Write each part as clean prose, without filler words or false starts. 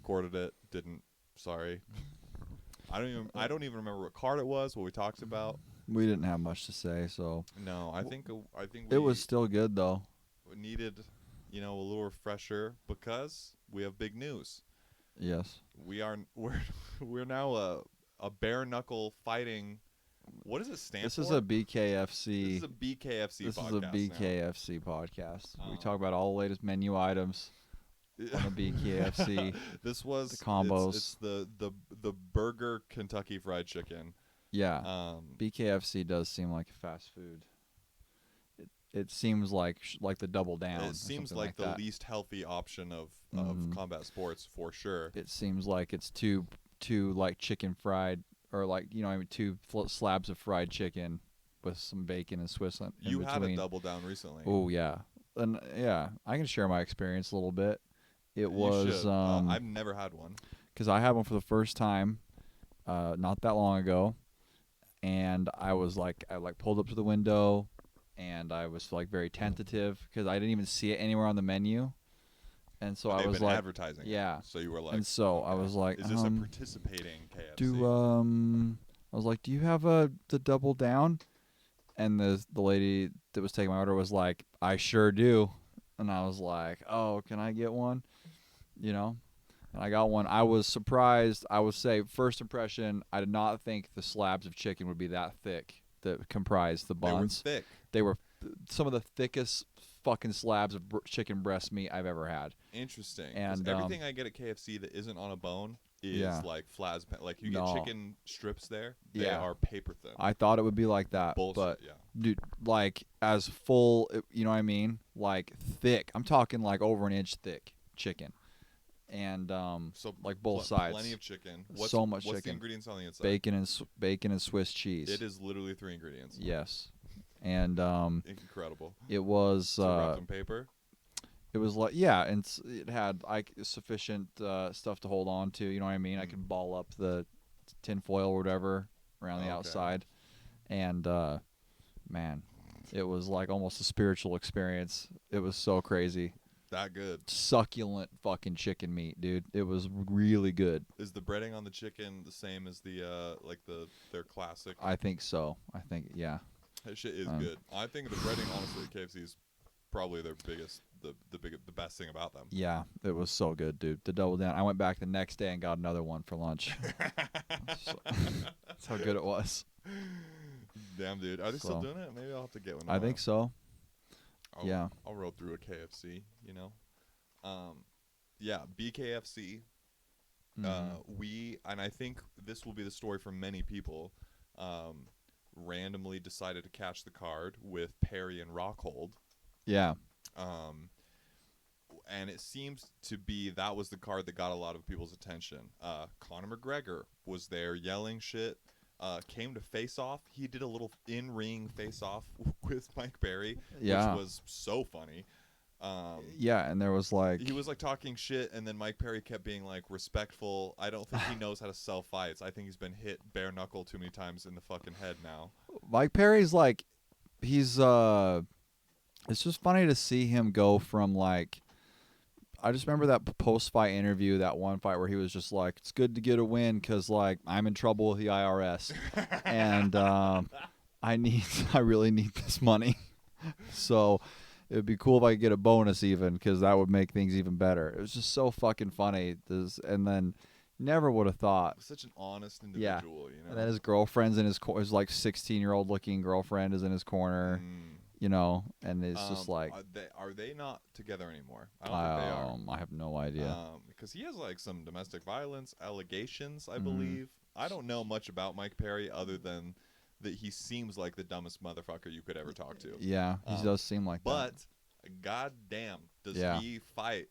recorded it. Didn't. Sorry. I don't even remember what card it was. What we talked about. We didn't have much to say, so No, I think it was still good though. Needed, a little refresher because we have big news. Yes. We're now a bare knuckle fighting. What does it stand This for? is a BKFC. This is a BKFC This podcast. is a BKFC podcast. We talk about all the latest menu items on the BKFC. This was the combos. It's the burger Kentucky Fried Chicken. Yeah. BKFC does seem like fast food. It seems like the Double Down. It seems like the least healthy option of combat sports for sure. It seems like it's two like chicken fried, or like two slabs of fried chicken with some bacon and Swiss in You between. had a Double Down recently. Oh yeah, and yeah, I can share my experience a little bit. It was I've never had one because I had one for the first time, not that long ago, and I pulled up to the window, and I was like very tentative because I didn't even see it anywhere on the menu. And so I was like, advertising. Yeah. So you were like, and so I was like, is this a participating KFC? I was like, do you have the Double Down? And the lady that was taking my order was like, I sure do. And I was like, oh, can I get one? And I got one. I was surprised. I would say first impression, I did not think the slabs of chicken would be that thick that comprised the buns. They were thick. They were some of the thickest fucking slabs of chicken breast meat I've ever had. Interesting. And everything I get at KFC that isn't on a bone is like flat. Like you get chicken strips there. They are paper thin. I thought it would be like that. Bullshit, but yeah. Dude, like as full, you know what I mean? Like thick. I'm talking like over an inch thick chicken. And so like both sides. Plenty of chicken. So much what's chicken. The ingredients on the inside? Bacon and Swiss cheese. It is literally 3 ingredients. Yes. And incredible. It was wrapped in paper. It was like and it had like sufficient stuff to hold on to. You know what I mean? I could ball up the tin foil or whatever around the outside, and man, it was like almost a spiritual experience. It was so crazy. That good. Succulent fucking chicken meat, dude. It was really good. Is the breading on the chicken the same as their classic? I think so. Yeah. That shit is good. I think the breading, honestly, at KFC is probably their biggest, the best thing about them. Yeah, it was so good, dude. The Double Down. I went back the next day and got another one for lunch. That's how good it was. Damn, dude. Are they still doing it? Maybe I'll have to get one. I think so. I'll roll through a KFC, BKFC. And I think this will be the story for many people, randomly decided to catch the card with Perry and Rockhold. Yeah. And it seems to be that was the card that got a lot of people's attention. Conor McGregor was there yelling shit. Came to face off. He did a little in-ring face-off with Mike Perry, which was so funny. And there was like... He was like talking shit, and then Mike Perry kept being like respectful. I don't think he knows how to sell fights. I think he's been hit bare knuckle too many times in the fucking head now. Mike Perry's like... He's... It's just funny to see him go from like... I just remember that post-fight interview, that one fight where he was just like, it's good to get a win because, like, I'm in trouble with the IRS. And I really need this money. So it would be cool if I could get a bonus even, because that would make things even better. It was just so fucking funny. And then never would have thought. Such an honest individual, And then his girlfriend's in his like 16-year-old looking girlfriend is in his corner. And it's just like... Are they not together anymore? I don't think they are. I have no idea. Because he has like some domestic violence allegations, I believe. I don't know much about Mike Perry other than that he seems like the dumbest motherfucker you could ever talk to. Yeah, he does seem like that. But goddamn, does he fight?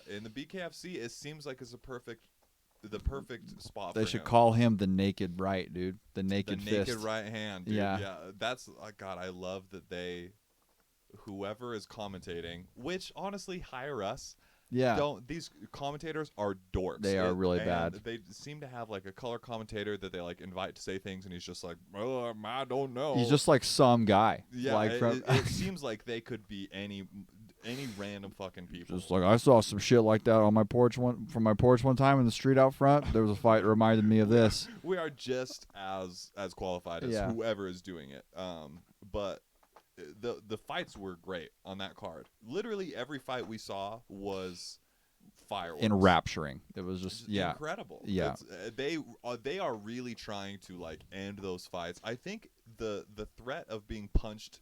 In the BKFC, it seems like it's the perfect spot. They should call him the naked right, dude. The naked fist. The naked right hand, dude. Yeah. That's God. I love that whoever is commentating, which honestly, hire us. Yeah. These commentators are dorks. They are really bad. They seem to have like a color commentator that they like invite to say things, and he's just like, well, I don't know. He's just like some guy. Yeah. Like it seems like they could be any random fucking people. Just like I saw some shit like that on my porch from my porch one time in the street out front. There was a fight that reminded me of this. We are just as qualified as Yeah. whoever is doing it. But the fights were great on that card. Literally every fight we saw was fireworks. Enrapturing. It was just incredible. Yeah. They are really trying to like end those fights. I think the threat of being punched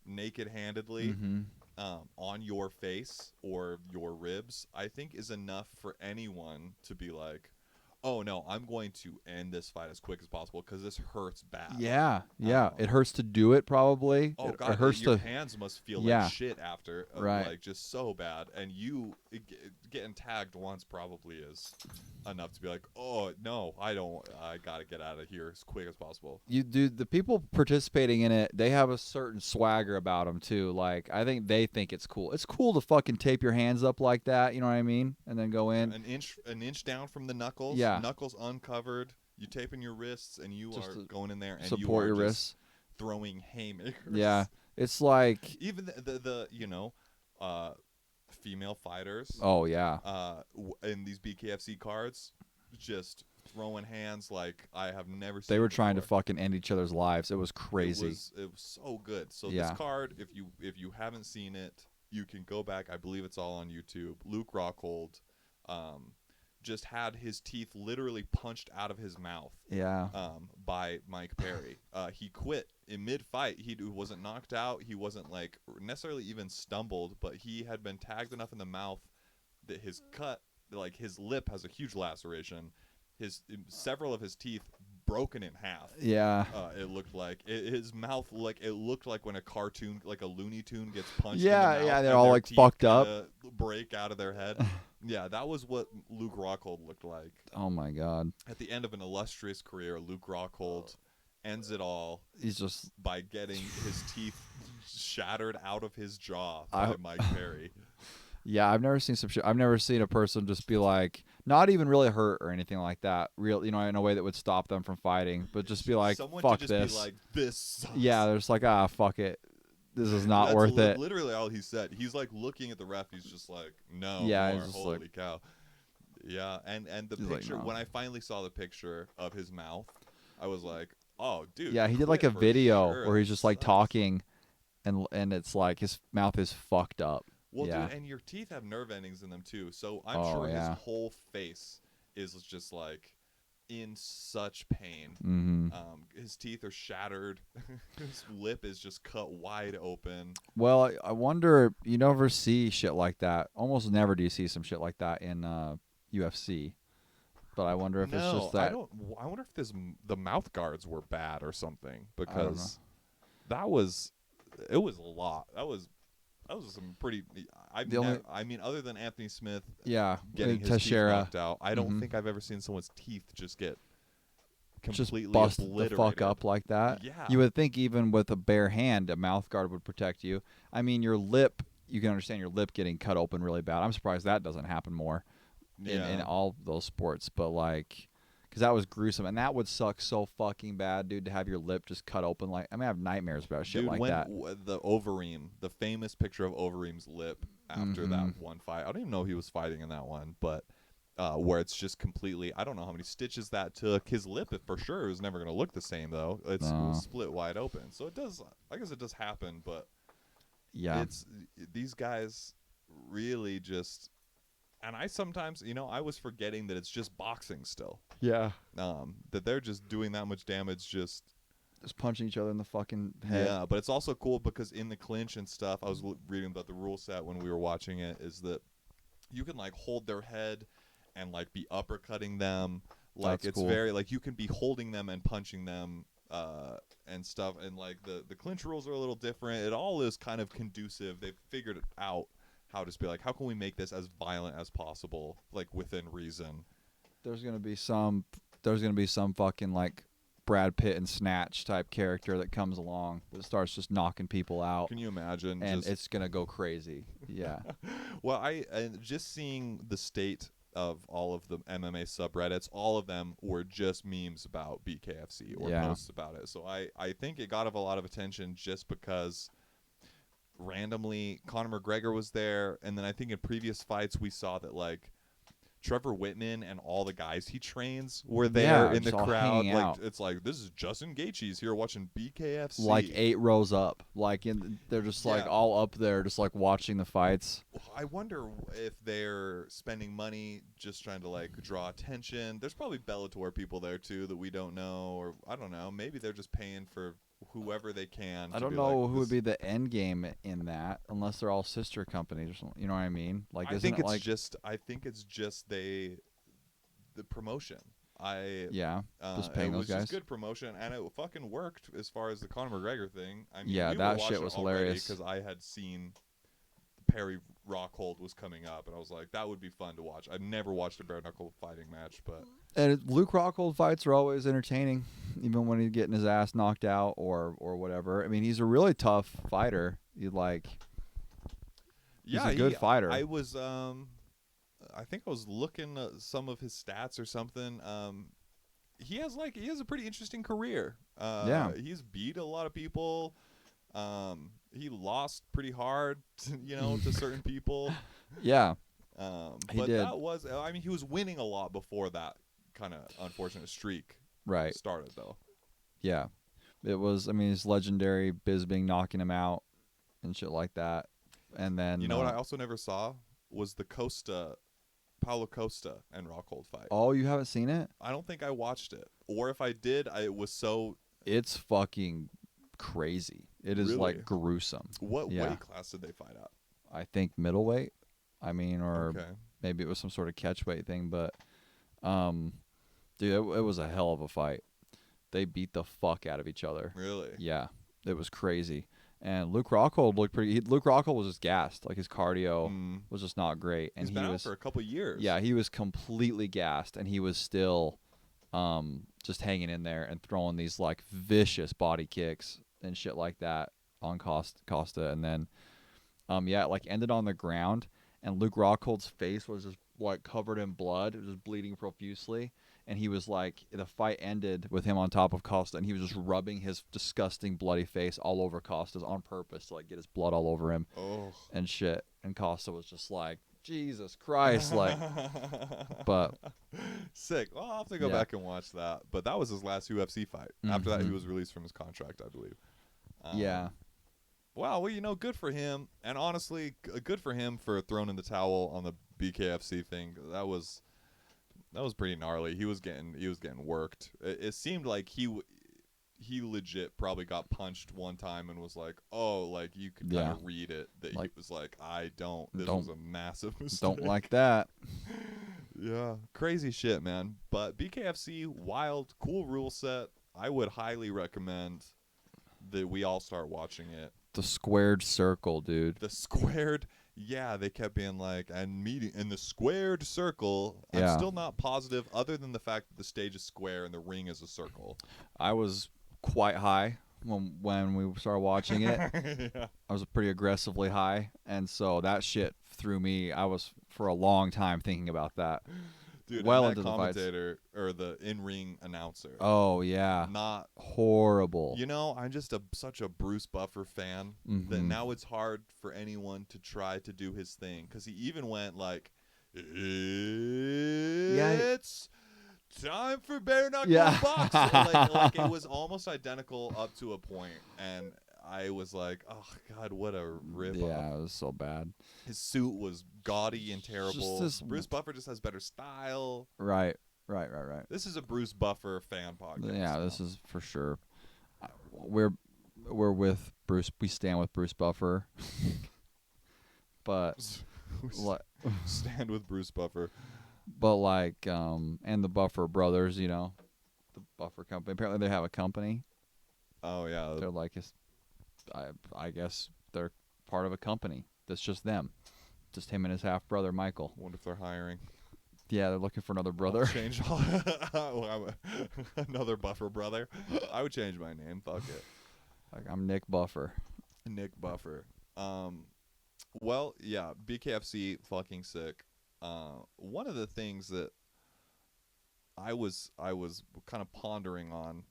naked-handedly on your face or your ribs, I think is enough for anyone to be like, oh no, I'm going to end this fight as quick as possible because this hurts bad. Yeah. It hurts to do it probably. Oh it god, hurts your hands must feel like shit after, right. like just so bad. And getting tagged once probably is enough to be like, oh no, I gotta get out of here as quick as possible. The people participating in it, they have a certain swagger about them too. Like I think they think it's cool. It's cool to fucking tape your hands up like that, you know what I mean, and then go in an inch down from the knuckles. Yeah. Knuckles uncovered. You taping your wrists, and you just are going in there and support you are your just wrists. throwing haymakers. Yeah, it's like even the female fighters. Oh yeah. In these BKFC cards, just throwing hands like I have never seen. They were before. trying to fucking end each other's lives. It was crazy. It was so good. So Yeah. this card, if you haven't seen it, you can go back. I believe it's all on YouTube. Luke Rockhold, just had his teeth literally punched out of his mouth. Yeah. By Mike Perry. He quit in mid-fight. He wasn't knocked out. He wasn't like necessarily even stumbled, but he had been tagged enough in the mouth that his lip has a huge laceration. Several of his teeth broken in half. Yeah. It looked like his mouth it looked like when a cartoon, like a Looney Tune, gets punched. Yeah, in the mouth they're and all their like teeth fucked up. Break out of their head. Yeah, that was what Luke Rockhold looked like. Oh my god. At the end of an illustrious career, Luke Rockhold ends it all. He's just by getting his teeth shattered out of his jaw by Mike Perry. Yeah, I've never seen some shit. I've never seen a person just be like, not even really hurt or anything like that. Real, in a way that would stop them from fighting, but just be like, someone fuck just this. Be like, this sucks. Yeah, they're just like, fuck it. This is not worth it. Literally all he said. He's like looking at the ref. He's just like, no yeah, more. Just Holy like, cow. Yeah, and the picture, like, no. when I finally saw the picture of his mouth, I was like, oh, dude. Yeah, he did like a video sure. where he's just like talking, and it's like his mouth is fucked up. Well, yeah. dude, and your teeth have nerve endings in them too, so I'm sure his whole face is just like in such pain. Mm-hmm. His teeth are shattered. His lip is just cut wide open. Well, I wonder, you never see shit like that. Almost never do you see some shit like that in UFC. But I wonder if it's just that. I wonder if the mouth guards were bad or something, because it was a lot. That was some pretty. Other than Anthony Smith, getting his teeth knocked out, I don't think I've ever seen someone's teeth just get completely bust obliterated. the fuck up like that. Yeah, you would think even with a bare hand, a mouth guard would protect you. I mean, your lip. You can understand your lip getting cut open really bad. I'm surprised that doesn't happen more in all those sports. But like, because that was gruesome, and that would suck so fucking bad, dude, to have your lip just cut open. Like, I have nightmares about shit like that. The Overeem, the famous picture of Overeem's lip after that one fight. I don't even know he was fighting in that one, but where it's just completely. I don't know how many stitches that took. His lip, for sure, was never going to look the same though. It was split wide open, so it does. I guess it does happen, but yeah, these guys really just. And I sometimes, I was forgetting that it's just boxing still. Yeah. That they're just doing that much damage just punching each other in the fucking head. Yeah, but it's also cool because in the clinch and stuff, I was reading about the rule set when we were watching it, is that you can, like, hold their head and, like, be uppercutting them. Like, That's it's cool. very, like, you can be holding them and punching them and stuff. And, like, the clinch rules are a little different. It all is kind of conducive. They've figured it out. How to be like, how can we make this as violent as possible, like within reason? There's gonna be some fucking like Brad Pitt and Snatch type character that comes along that starts just knocking people out. Can you imagine? And it's gonna go crazy. Yeah. Well, just seeing the state of all of the MMA subreddits, all of them were just memes about BKFC or posts about it. So I think it got a lot of attention just because randomly Conor McGregor was there, and then I think in previous fights we saw that like Trevor Whitman and all the guys he trains were there Yeah, in the just all crowd. hanging Like out. it's like this is Justin Gaethje's here watching BKFC. Like 8 rows up. Like they're just like Yeah. all up there, just like watching the fights. I wonder if they're spending money just trying to like draw attention. There's probably Bellator people there too that we don't know, or I don't know. Maybe they're just paying for whoever they can. I to don't be know like, who would this- be the end game in that, unless they're all sister companies or something. You know what I mean? Like, I isn't think it it's like just. I think it's just the promotion. yeah, just paying it those was guys? just good promotion, and it fucking worked as far as the Conor McGregor thing. I mean, Yeah, we that were shit watching was already hilarious. because I had seen Perry Rockhold was coming up, and I was like, that would be fun to watch. I've never watched a bare knuckle fighting match, but And Luke Rockhold fights are always entertaining, even when he's getting his ass knocked out or whatever. I mean, he's a really tough fighter. He's yeah, a good fighter. I was I think I was looking at some of his stats or something. He has a pretty interesting career. Yeah. He's beat a lot of people. He lost pretty hard, to certain people. Yeah, he But did. that was, I mean, he was winning a lot before that kind of unfortunate streak right. started, though. Yeah, it was. I mean, it's legendary. Bisbing knocking him out and shit like that. And then You know what I also never saw was the Paulo Costa and Rockhold fight. Oh, you haven't seen it? I don't think I watched it, or if I did, it was so. It's fucking crazy. It is Really? like gruesome. What Yeah. weight class did they fight at? I think middleweight. I mean, or Okay. maybe it was some sort of catchweight thing, but dude, it was a hell of a fight. They beat the fuck out of each other. Really? Yeah, it was crazy. And Luke Rockhold looked pretty. Luke Rockhold was just gassed. Like his cardio was just not great. And He's been he out was for a couple years. yeah, he was completely gassed, and he was still just hanging in there and throwing these like vicious body kicks and shit like that on Costa. And then it like ended on the ground, and Luke Rockhold's face was just like covered in blood. It was just bleeding profusely. And he was like, the fight ended with him on top of Costa, and he was just rubbing his disgusting bloody face all over Costa's on purpose to like get his blood all over him and shit. And Costa was just like, Jesus Christ, like, but sick. Well, I'll have to go Yeah. back and watch that. But that was his last UFC fight. After that, he Mhm. was released from his contract, I believe. yeah, Wow. Well, good for him. And honestly, good for him for throwing in the towel on the BKFC thing. That was pretty gnarly. He was getting worked. It seemed like he legit probably got punched one time and was like, oh, like you could kind of read it that Like, he was like, this don't- was a massive mistake. don't like that. Yeah, crazy shit, man. But BKFC, wild, cool rule set. I would highly recommend that we all start watching it. The squared circle, dude. The squared, yeah, they kept being like, and meeting in the squared circle. Yeah. I'm still not positive, other than the fact that the stage is square and the ring is a circle. I was quite high when we started watching it. Yeah. I was pretty aggressively high, and so that shit threw me. I was for a long time thinking about that. Dude, Well and that into the fights. commentator or the in-ring announcer. Oh yeah, Not horrible. I'm just such a Bruce Buffer fan that Mhm. now it's hard for anyone to try to do his thing, because he even went like, "It's time for bare knuckle Yeah. boxing." like it was almost identical up to a point, and I was like, "Oh God, what a rip!" Yeah, it was so bad. His suit was gaudy and terrible. this- Bruce Buffer just has better style. Right. This is a Bruce Buffer fan podcast. Yeah, this is for sure. We're with Bruce. We stand with Bruce Buffer. But Stand with Bruce Buffer. and the Buffer brothers, the Buffer company. Apparently they have a company. Oh yeah, They're like, I guess they're part of a company that's just them, just him and his half brother Michael. wonder if they're hiring. Yeah, they're looking for another I'll brother. change another Buffer brother. I would change my name. Fuck it. Like, I'm Nick Buffer. Nick Buffer. Well, yeah, BKFC fucking sick. One of the things that I was kind of pondering on